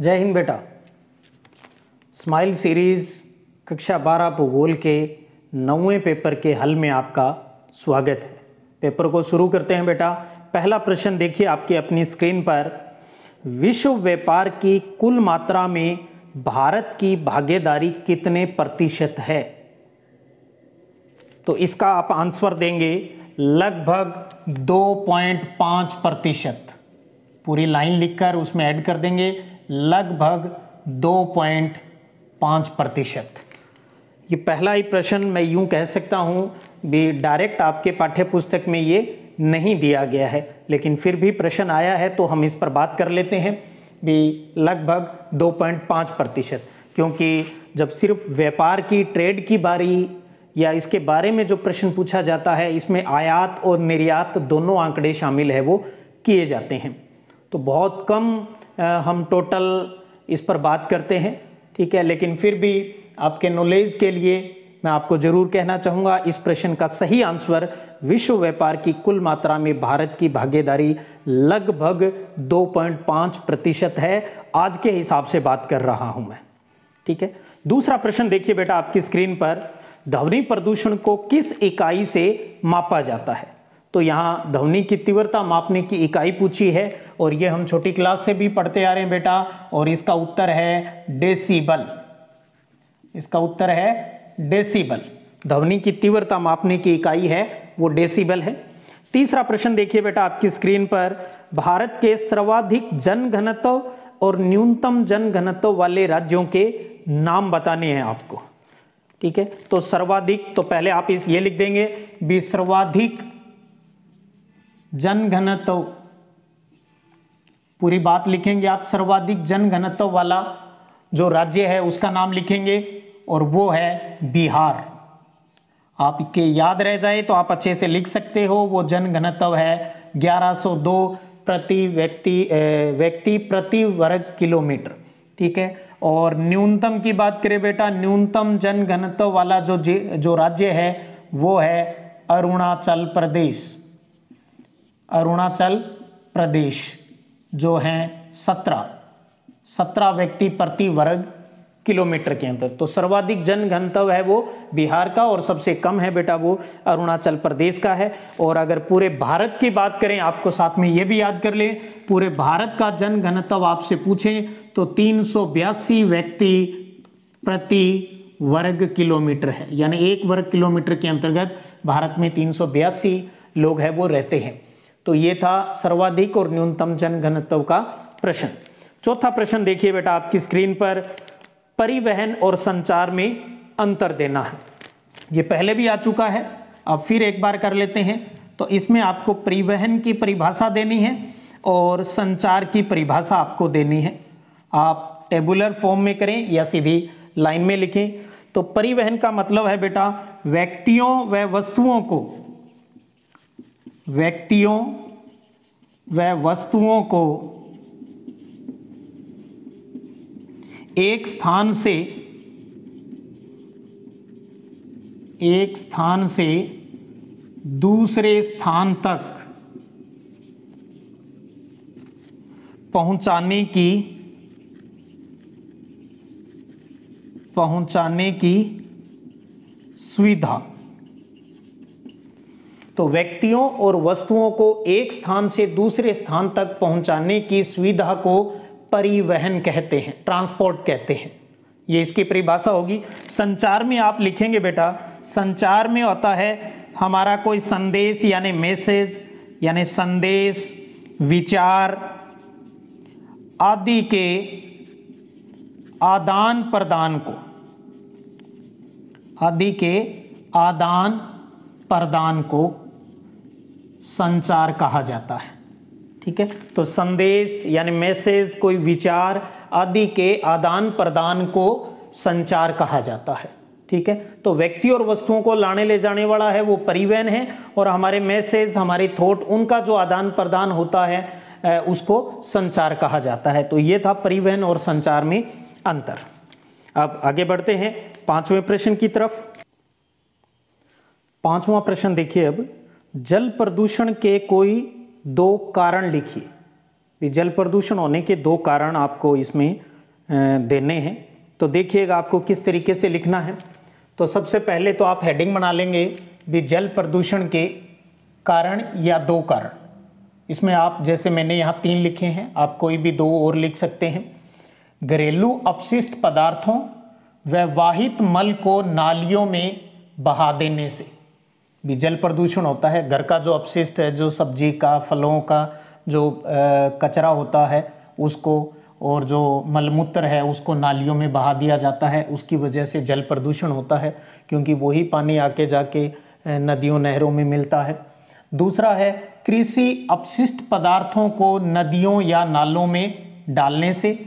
जय हिंद बेटा। Smile series कक्षा 12 भूगोल के 9वें पेपर के हल में आपका स्वागत है। पेपर को शुरू करते हैं बेटा। पहला प्रश्न देखिए आपकी अपनी स्क्रीन पर। विश्व व्यापार की कुल मात्रा में भारत की भागीदारी कितने प्रतिशत है? तो इसका आप आंसर देंगे लगभग 2.5%। पूरी लाइन लिखकर उसमें ऐड कर देंगे लगभग 2.5%। ये पहला ही प्रश्न मैं यूं कह सकता हूं भी डायरेक्ट आपके पाठ्य पुस्तक में ये नहीं दिया गया है, लेकिन फिर भी प्रश्न आया है तो हम इस पर बात कर लेते हैं भी लगभग 2.5%। क्योंकि जब सिर्फ व्यापार की ट्रेड की बारी या इसके बारे में जो प्रश्न पूछा जाता है, इसमें आयात और निर्यात दोनों आंकड़े शामिल है वो किए जाते हैं। तो बहुत कम हम टोटल इस पर बात करते हैं, ठीक है। लेकिन फिर भी आपके नॉलेज के लिए मैं आपको जरूर कहना चाहूँगा इस प्रश्न का सही आंसर विश्व व्यापार की कुल मात्रा में भारत की भागीदारी लगभग 2.5% है। आज के हिसाब से बात कर रहा हूँ मैं, ठीक है। दूसरा प्रश्न देखिए बेटा आपकी स्क्रीन पर। ध्वनि प्रदूषण को किस इकाई से मापा जाता है? तो यहाँ ध्वनि की तीव्रता मापने की इकाई पूछी है और ये हम छोटी क्लास से भी पढ़ते आ रहे हैं बेटा, और इसका उत्तर है डेसिबल। इसका उत्तर है डेसिबल। ध्वनि की तीव्रता मापने की इकाई है वो डेसिबल है। तीसरा प्रश्न देखिए बेटा आपकी स्क्रीन पर। भारत के सर्वाधिक जनघनत्व और न्यूनतम जनघनत्व वाले राज्यों के नाम बताने हैं आपको, ठीक है। तो सर्वाधिक, तो पहले आप ये लिख देंगे भी सर्वाधिक जनघनत्व, पूरी बात लिखेंगे आप। सर्वाधिक जनघनत्व वाला जो राज्य है उसका नाम लिखेंगे और वो है बिहार। आपके याद रह जाए तो आप अच्छे से लिख सकते हो। वो जनघनत्व है 1102 प्रति व्यक्ति प्रति वर्ग किलोमीटर, ठीक है। और न्यूनतम की बात करें बेटा, न्यूनतम जनघनत्व वाला जो राज्य है वो है अरुणाचल प्रदेश। अरुणाचल प्रदेश जो है 17 व्यक्ति प्रति वर्ग किलोमीटर के अंदर। तो सर्वाधिक जनघनत्व है वो बिहार का और सबसे कम है बेटा वो अरुणाचल प्रदेश का है। और अगर पूरे भारत की बात करें, आपको साथ में ये भी याद कर ले, पूरे भारत का जनघनत्व आपसे पूछें तो 382 व्यक्ति प्रति वर्ग किलोमीटर है। यानी 1 वर्ग किलोमीटर के अंतर्गत भारत में 382 लोग हैं वो रहते हैं। तो ये था सर्वाधिक और न्यूनतम जनघनत्व का प्रश्न। चौथा प्रश्न देखिए बेटा आपकी स्क्रीन पर। परिवहन और संचार में अंतर देना है। ये पहले भी आ चुका है, अब फिर एक बार कर लेते हैं। तो इसमें आपको परिवहन की परिभाषा देनी है और संचार की परिभाषा आपको देनी है। आप टेबुलर फॉर्म में करें या सीधी लाइन में लिखें। तो परिवहन का मतलब है बेटा व्यक्तियों व वस्तुओं को एक स्थान से दूसरे स्थान तक पहुंचाने की सुविधा। तो व्यक्तियों और वस्तुओं को एक स्थान से दूसरे स्थान तक पहुंचाने की सुविधा को परिवहन कहते हैं, ट्रांसपोर्ट कहते हैं। ये इसकी परिभाषा होगी। संचार में आप लिखेंगे बेटा, संचार में होता है हमारा कोई संदेश यानी मैसेज, यानी संदेश, विचार आदि के आदान प्रदान को संचार कहा जाता है, ठीक है। तो संदेश यानी मैसेज, कोई विचार आदि के आदान प्रदान को संचार कहा जाता है, ठीक है। तो व्यक्ति और वस्तुओं को लाने ले जाने वाला है वो परिवहन है, और हमारे मैसेज, हमारे थॉट, उनका जो आदान प्रदान होता है उसको संचार कहा जाता है। तो ये था परिवहन और संचार में अंतर। अब आगे बढ़ते हैं 5वें प्रश्न की तरफ। 5वां प्रश्न देखिए। अब जल प्रदूषण के कोई 2 कारण लिखिए। जल प्रदूषण होने के 2 कारण आपको इसमें देने हैं। तो देखिएगा आपको किस तरीके से लिखना है। तो सबसे पहले तो आप हेडिंग बना लेंगे भी जल प्रदूषण के कारण या दो कारण। इसमें आप जैसे मैंने यहाँ 3 लिखे हैं, आप कोई भी 2 और लिख सकते हैं। घरेलू अपशिष्ट पदार्थों व वाहित मल को नालियों में बहा देने से भी जल प्रदूषण होता है। घर का जो अपशिष्ट है, जो सब्जी का, फलों का जो कचरा होता है उसको, और जो मलमूत्र है उसको नालियों में बहा दिया जाता है, उसकी वजह से जल प्रदूषण होता है, क्योंकि वही पानी आके जाके नदियों नहरों में मिलता है। दूसरा है कृषि अपशिष्ट पदार्थों को नदियों या नालों में डालने से।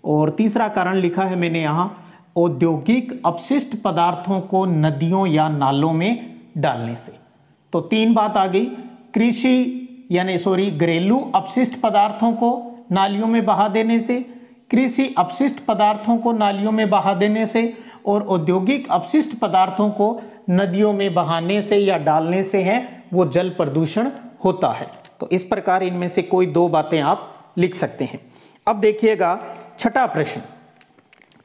और तीसरा कारण लिखा है मैंने यहाँ औद्योगिक अपशिष्ट पदार्थों को नदियों या नालों में डालने से। तो 3 बात आ गई, कृषि यानी घरेलू अपशिष्ट पदार्थों को नालियों में बहा देने से, कृषि अपशिष्ट पदार्थों को नालियों में बहा देने से, और औद्योगिक अपशिष्ट पदार्थों को नदियों में बहाने से या डालने से है वो जल प्रदूषण होता है। तो इस प्रकार इनमें से कोई 2 बातें आप लिख सकते हैं। अब देखिएगा छठा प्रश्न।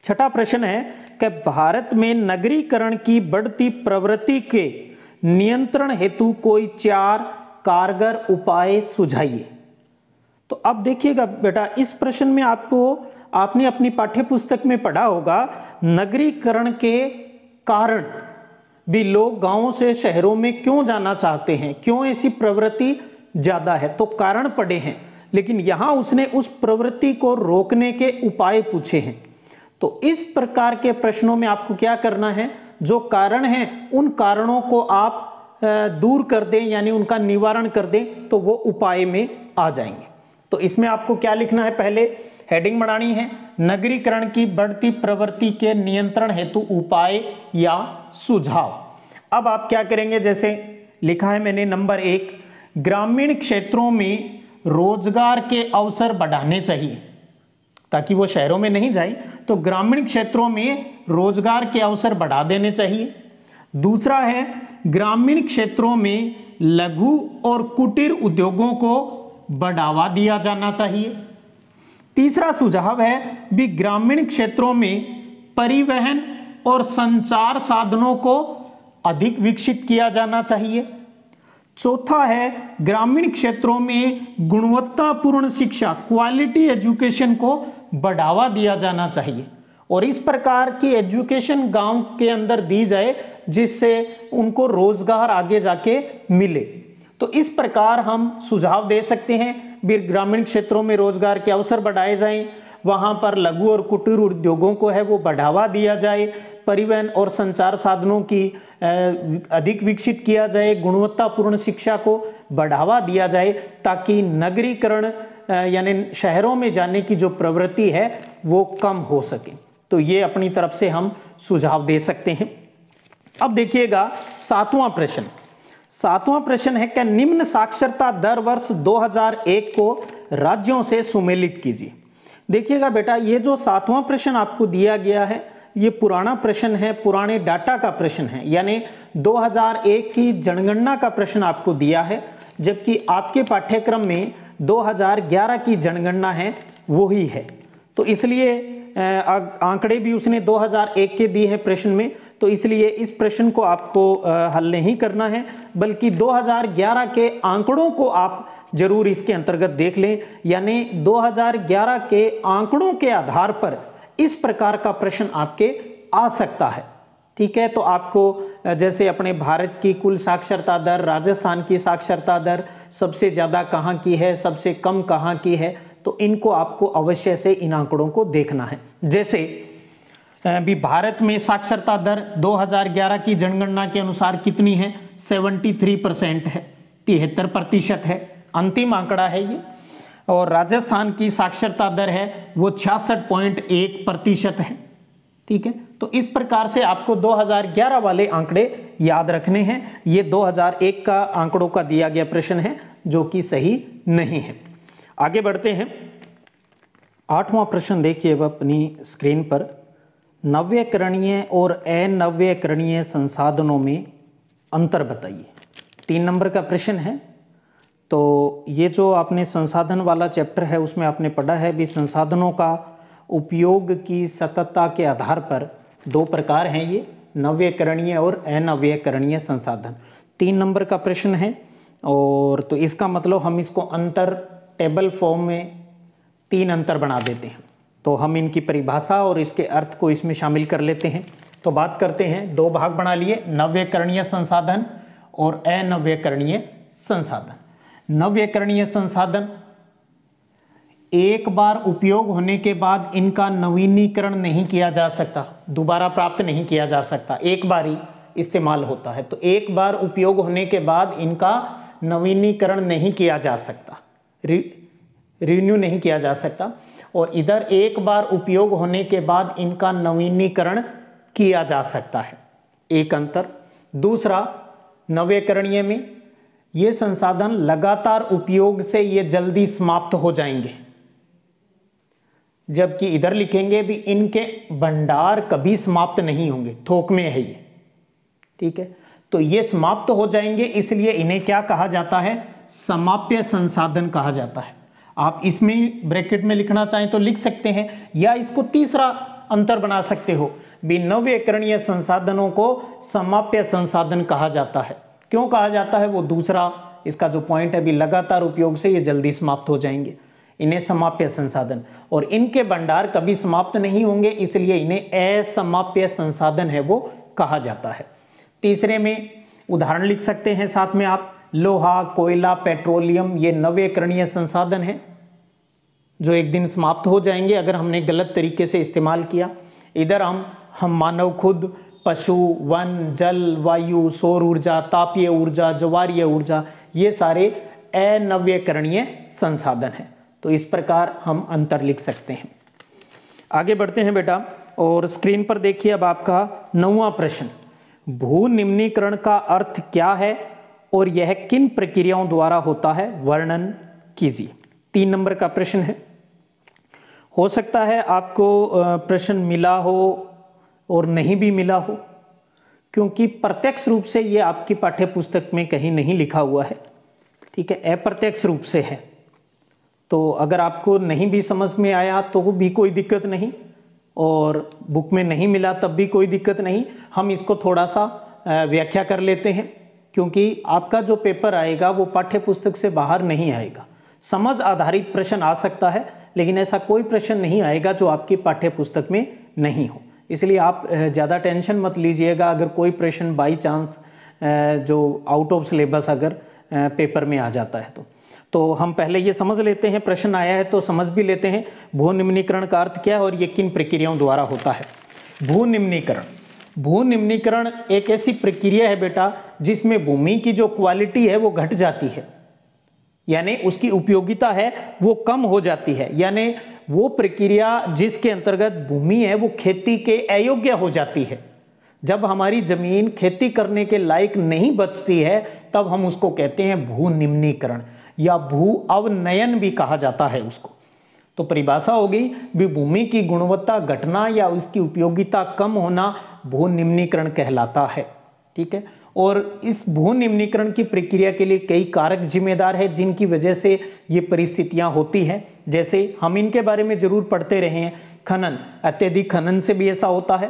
छठा प्रश्न है कि भारत में नगरीकरण की बढ़ती प्रवृत्ति के नियंत्रण हेतु कोई 4 कारगर उपाय सुझाइए। तो अब देखिएगा बेटा, इस प्रश्न में आपने अपनी पाठ्य पुस्तक में पढ़ा होगा नगरीकरण के कारण भी लोग गांवों से शहरों में क्यों जाना चाहते हैं, क्यों ऐसी प्रवृत्ति ज्यादा है, तो कारण पढ़े हैं। लेकिन यहां उसने उस प्रवृत्ति को रोकने के उपाय पूछे हैं। तो इस प्रकार के प्रश्नों में आपको क्या करना है, जो कारण हैं उन कारणों को आप दूर कर दें, यानी उनका निवारण कर दें, तो वो उपाय में आ जाएंगे। तो इसमें आपको क्या लिखना है, पहले हेडिंग बनानी है नगरीकरण की बढ़ती प्रवृत्ति के नियंत्रण हेतु उपाय या सुझाव। अब आप क्या करेंगे, जैसे लिखा है मैंने नंबर 1, ग्रामीण क्षेत्रों में रोजगार के अवसर बढ़ाने चाहिए, ताकि वो शहरों में नहीं जाए, तो ग्रामीण क्षेत्रों में रोजगार के अवसर बढ़ा देने चाहिए। दूसरा है ग्रामीण क्षेत्रों में लघु और कुटीर उद्योगों को बढ़ावा दिया जाना चाहिए। तीसरा सुझाव है भी ग्रामीण क्षेत्रों में परिवहन और संचार साधनों को अधिक विकसित किया जाना चाहिए। चौथा है ग्रामीण क्षेत्रों में गुणवत्तापूर्ण शिक्षा, क्वालिटी एजुकेशन को बढ़ावा दिया जाना चाहिए, और इस प्रकार की एजुकेशन गांव के अंदर दी जाए जिससे उनको रोजगार आगे जाके मिले। तो इस प्रकार हम सुझाव दे सकते हैं भी ग्रामीण क्षेत्रों में रोजगार के अवसर बढ़ाए जाएं, वहां पर लघु और कुटीर उद्योगों को है वो बढ़ावा दिया जाए, परिवहन और संचार साधनों की अधिक विकसित किया जाए, गुणवत्तापूर्ण शिक्षा को बढ़ावा दिया जाए, ताकि नगरीकरण यानी शहरों में जाने की जो प्रवृत्ति है वो कम हो सके। तो ये अपनी तरफ से हम सुझाव दे सकते हैं। अब देखिएगा 7वां प्रश्न। 7वां प्रश्न है कि निम्न साक्षरता दर वर्ष 2001 को राज्यों से सुमेलित कीजिए। देखिएगा बेटा, ये जो 7वां प्रश्न आपको दिया गया है ये पुराना प्रश्न है, पुराने डाटा का प्रश्न है, यानी 2001 की जनगणना का प्रश्न आपको दिया है, जबकि आपके पाठ्यक्रम में 2011 की जनगणना है वो ही है। तो इसलिए आंकड़े भी उसने 2001 के दिए हैं प्रश्न में, तो इसलिए इस प्रश्न को आपको हल नहीं करना है, बल्कि 2011 के आंकड़ों को आप जरूर इसके अंतर्गत देख लें, यानी 2011 के आंकड़ों के आधार पर इस प्रकार का प्रश्न आपके आ सकता है। ठीक है, तो आपको जैसे अपने भारत की कुल साक्षरता दर, राजस्थान की साक्षरता दर सबसे ज्यादा कहाँ की है, सबसे कम कहाँ की है, तो इनको आपको अवश्य से इन आंकड़ों को देखना है। जैसे भी भारत में साक्षरता दर 2011 की जनगणना के अनुसार कितनी है, 73% है, 73% है, अंतिम आंकड़ा है ये। और राजस्थान की साक्षरता दर है वो 66.1% है। ठीक है, तो इस प्रकार से आपको 2011 वाले आंकड़े याद रखने हैं। ये 2001 का आंकड़ों का दिया गया प्रश्न है जो कि सही नहीं है। आगे बढ़ते हैं। 8वां प्रश्न देखिए अब अपनी स्क्रीन पर, नव्यकरणीय और अनव्यकरणीय संसाधनों में अंतर बताइए। 3 नंबर का प्रश्न है। तो ये जो आपने संसाधन वाला चैप्टर है उसमें आपने पढ़ा है भी संसाधनों का उपयोग की सततता के आधार पर दो प्रकार हैं ये, नवीकरणीय और अनवीकरणीय संसाधन। 3 नंबर का प्रश्न है और तो इसका मतलब हम इसको अंतर टेबल फॉर्म में 3 अंतर बना देते हैं। तो हम इनकी परिभाषा और इसके अर्थ को इसमें शामिल कर लेते हैं। तो बात करते हैं, 2 भाग बना लिए, नवीकरणीय संसाधन और अनवीकरणीय संसाधन। नवीकरणीय संसाधन एक बार उपयोग होने के बाद इनका नवीनीकरण नहीं किया जा सकता, दोबारा प्राप्त नहीं किया जा सकता, एक बार ही इस्तेमाल होता है। तो एक बार उपयोग होने के बाद इनका नवीनीकरण नहीं किया जा सकता, रिन्यू नहीं किया जा सकता। और इधर एक बार उपयोग होने के बाद इनका नवीनीकरण किया जा सकता है, एक अंतर। दूसरा, नवीकरणीय में ये संसाधन लगातार उपयोग से ये जल्दी समाप्त हो जाएंगे, जबकि इधर लिखेंगे भी इनके भंडार कभी समाप्त नहीं होंगे, थोक में है ये, ठीक है। तो ये समाप्त हो जाएंगे, इसलिए इन्हें क्या कहा जाता है, समाप्य संसाधन कहा जाता है। आप इसमें ब्रैकेट में लिखना चाहें तो लिख सकते हैं, या इसको तीसरा अंतर बना सकते हो भी, नवीकरणीय संसाधनों को समाप्य संसाधन कहा जाता है। क्यों कहा जाता है, वो दूसरा इसका जो पॉइंट है भी, लगातार उपयोग से ये जल्दी समाप्त हो जाएंगे, इन्हें समाप्य संसाधन, और इनके भंडार कभी समाप्त नहीं होंगे, इसलिए इन्हें असमाप्य संसाधन है वो कहा जाता है। तीसरे में उदाहरण लिख सकते हैं साथ में आप, लोहा, कोयला, पेट्रोलियम, ये नवीकरणीय संसाधन है जो एक दिन समाप्त हो जाएंगे अगर हमने गलत तरीके से इस्तेमाल किया। इधर हम मानव खुद, पशु, वन, जल, वायु, सौर ऊर्जा, तापीय ऊर्जा, ज्वारीय ऊर्जा, ये सारे अनवीकरणीय संसाधन हैं। तो इस प्रकार हम अंतर लिख सकते हैं। आगे बढ़ते हैं बेटा, और स्क्रीन पर देखिए अब आपका 9वां प्रश्न, भू निम्नीकरण का अर्थ क्या है और यह किन प्रक्रियाओं द्वारा होता है, वर्णन कीजिए। 3 नंबर का प्रश्न है। हो सकता है आपको प्रश्न मिला हो और नहीं भी मिला हो, क्योंकि प्रत्यक्ष रूप से ये आपकी पाठ्य पुस्तक में कहीं नहीं लिखा हुआ है, ठीक है, अप्रत्यक्ष रूप से है। तो अगर आपको नहीं भी समझ में आया तो भी कोई दिक्कत नहीं, और बुक में नहीं मिला तब भी कोई दिक्कत नहीं। हम इसको थोड़ा सा व्याख्या कर लेते हैं, क्योंकि आपका जो पेपर आएगा वो पाठ्य पुस्तक से बाहर नहीं आएगा। समझ आधारित प्रश्न आ सकता है, लेकिन ऐसा कोई प्रश्न नहीं आएगा जो आपकी पाठ्य पुस्तक में नहीं हो। इसलिए आप ज़्यादा टेंशन मत लीजिएगा अगर कोई प्रश्न बाई चांस जो आउट ऑफ सिलेबस अगर पेपर में आ जाता है तो हम पहले ये समझ लेते हैं, प्रश्न आया है तो समझ भी लेते हैं भू निम्नीकरण का अर्थ क्या है और ये किन प्रक्रियाओं द्वारा होता है। भू निम्नीकरण एक ऐसी प्रक्रिया है बेटा जिसमें भूमि की जो क्वालिटी है वो घट जाती है, यानी उसकी उपयोगिता है वो कम हो जाती है, यानी वो प्रक्रिया जिसके अंतर्गत भूमि है वो खेती के अयोग्य हो जाती है। जब हमारी जमीन खेती करने के लायक नहीं बचती है तब हम उसको कहते हैं भू निम्नीकरण, या भू अवनयन भी कहा जाता है उसको। तो परिभाषा होगी भी भूमि की गुणवत्ता घटना या उसकी उपयोगिता कम होना भू निम्नीकरण कहलाता है, ठीक है। और इस भू निम्नीकरण की प्रक्रिया के लिए कई कारक जिम्मेदार है जिनकी वजह से ये परिस्थितियां होती हैं। जैसे हम इनके बारे में जरूर पढ़ते रहे हैं, खनन, अत्यधिक खनन से भी ऐसा होता है,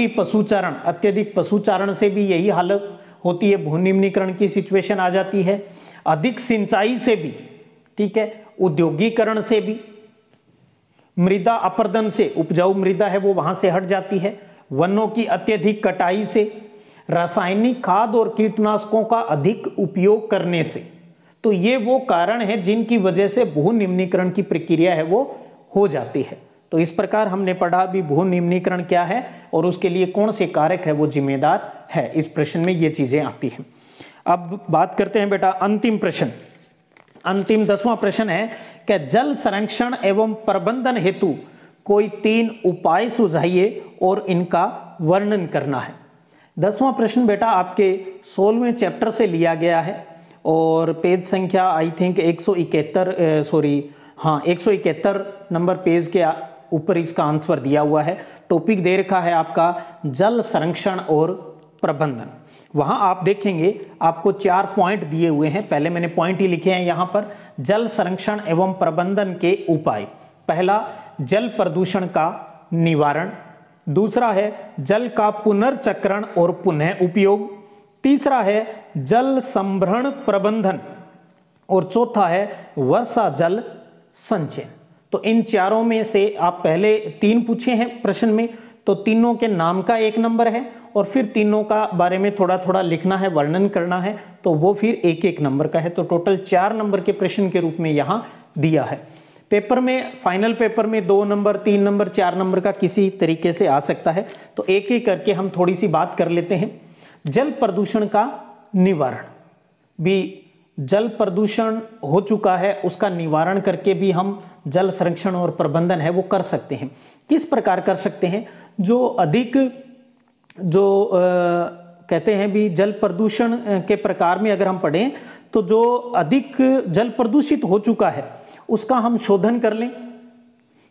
पशुचारण, अत्यधिक पशुचारण से भी यही हालत होती है, भू निम्नीकरण की सिचुएशन आ जाती है। अधिक सिंचाई से भी, ठीक है, औद्योगिकरण से भी, मृदा अपरदन से, उपजाऊ मृदा है वो वहां से हट जाती है, वनों की अत्यधिक कटाई से, रासायनिक खाद और कीटनाशकों का अधिक उपयोग करने से। तो ये वो कारण है जिनकी वजह से भू निम्नीकरण की प्रक्रिया है वो हो जाती है। तो इस प्रकार हमने पढ़ा भी भू निम्नीकरण क्या है और उसके लिए कौन से कारक है वो जिम्मेदार है। इस प्रश्न में ये चीजें आती हैं। अब बात करते हैं बेटा अंतिम प्रश्न, अंतिम 10वां प्रश्न है कि जल संरक्षण एवं प्रबंधन हेतु कोई 3 उपाय सुझाइए और इनका वर्णन करना है। 10वां प्रश्न बेटा आपके 16वें चैप्टर से लिया गया है और पेज संख्या आई थिंक 171 नंबर पेज के ऊपर इसका आंसर दिया हुआ है। टॉपिक दे रखा है आपका जल संरक्षण और प्रबंधन। वहां आप देखेंगे आपको 4 पॉइंट दिए हुए हैं, पहले मैंने पॉइंट ही लिखे हैं यहाँ पर, जल संरक्षण एवं प्रबंधन के उपाय। पहला जल प्रदूषण का निवारण, दूसरा है जल का पुनर्चक्रण और पुनः उपयोग, तीसरा है जल संभरण प्रबंधन और चौथा है वर्षा जल संचयन। तो इन चारों में से आप पहले 3 पूछे हैं प्रश्न में, तो तीनों के नाम का 1 नंबर है और फिर तीनों का बारे में थोड़ा थोड़ा लिखना है, वर्णन करना है, तो वो फिर 1-1 नंबर का है। तो टोटल 4 नंबर के प्रश्न के रूप में यहां दिया है। पेपर में, फाइनल पेपर में 2 नंबर, 3 नंबर, 4 नंबर का किसी तरीके से आ सकता है। तो एक एक करके हम थोड़ी सी बात कर लेते हैं। जल प्रदूषण का निवारण भी, जल प्रदूषण हो चुका है उसका निवारण करके भी हम जल संरक्षण और प्रबंधन है वो कर सकते हैं। किस प्रकार कर सकते हैं? जो अधिक कहते हैं भी जल प्रदूषण के प्रकार में अगर हम पढ़ें तो जो अधिक जल प्रदूषित हो चुका है उसका हम शोधन कर लें।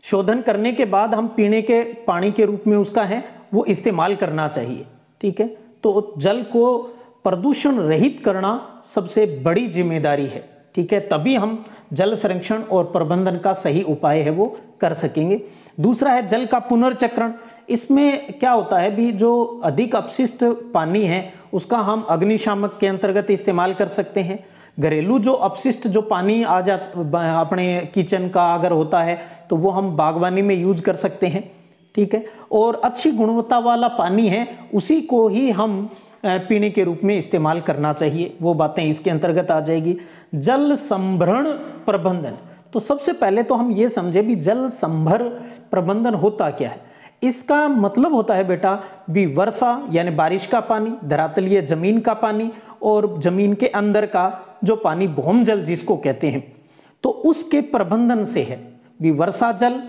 शोधन करने के बाद हम पीने के पानी के रूप में उसका है वो इस्तेमाल करना चाहिए। ठीक है, तो जल को प्रदूषण रहित करना सबसे बड़ी जिम्मेदारी है। ठीक है, तभी हम जल संरक्षण और प्रबंधन का सही उपाय है वो कर सकेंगे। दूसरा है जल का पुनर्चक्रण। इसमें क्या होता है भी, जो अधिक अपशिष्ट पानी है उसका हम अग्निशामक के अंतर्गत इस्तेमाल कर सकते हैं। घरेलू जो अपशिष्ट जो पानी आ जा अपने किचन का अगर होता है तो वो हम बागवानी में यूज कर सकते हैं। ठीक है, और अच्छी गुणवत्ता वाला पानी है उसी को ही हम पीने के रूप में इस्तेमाल करना चाहिए, वो बातें इसके अंतर्गत आ जाएगी। जल संभरण प्रबंधन, तो सबसे पहले तो हम ये समझे भी जल संभर प्रबंधन होता क्या है। इसका मतलब होता है बेटा भी वर्षा यानी बारिश का पानी, धरातलीय जमीन का पानी और जमीन के अंदर का जो पानी भौम जल जिसको कहते हैं, तो उसके प्रबंधन से है भी वर्षा जल,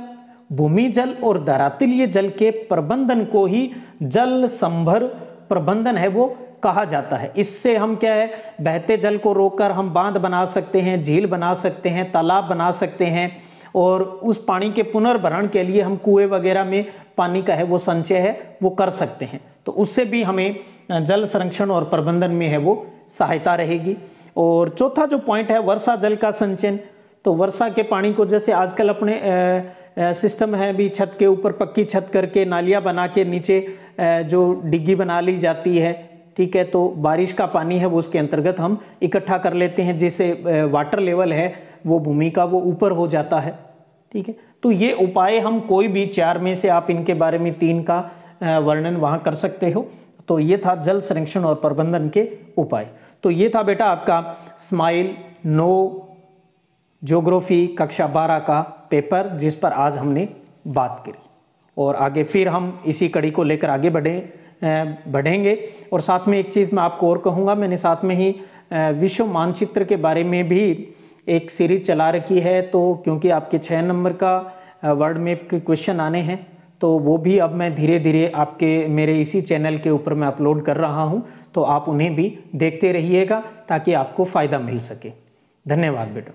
भूमि जल और धरातलीय जल के प्रबंधन को ही जल संभर प्रबंधन है वो कहा जाता है। इससे हम क्या है, बहते जल को रोककर हम बांध बना सकते हैं, झील बना सकते हैं, तालाब बना सकते हैं और उस पानी के पुनर्भरण के लिए हम कुएं वगैरह में पानी का है वो संचय है वो कर सकते हैं। तो उससे भी हमें जल संरक्षण और प्रबंधन में है वो सहायता रहेगी। और चौथा जो पॉइंट है वर्षा जल का संचयन, तो वर्षा के पानी को जैसे आजकल अपने सिस्टम है भी, छत के ऊपर पक्की छत करके नालियाँ बना के नीचे जो डिग्गी बना ली जाती है। ठीक है, तो बारिश का पानी है वो उसके अंतर्गत हम इकट्ठा कर लेते हैं, जिससे वाटर लेवल है वो भूमि का वो ऊपर हो जाता है। ठीक है, तो ये उपाय हम कोई भी 4 में से आप इनके बारे में 3 का वर्णन वहाँ कर सकते हो। तो ये था जल संरक्षण और प्रबंधन के उपाय। तो ये था बेटा आपका स्माइल 9 ज्योग्राफी कक्षा 12 का पेपर जिस पर आज हमने बात करी। और आगे फिर हम इसी कड़ी को लेकर आगे बढ़ेंगे। और साथ में एक चीज़ मैं आपको और कहूँगा, मैंने साथ में ही विश्व मानचित्र के बारे में भी एक सीरीज चला रखी है। तो क्योंकि आपके 6 नंबर का वर्ल्ड मैप के क्वेश्चन आने हैं तो वो भी अब मैं धीरे धीरे आपके मेरे इसी चैनल के ऊपर मैं अपलोड कर रहा हूँ, तो आप उन्हें भी देखते रहिएगा ताकि आपको फ़ायदा मिल सके। धन्यवाद बेटा।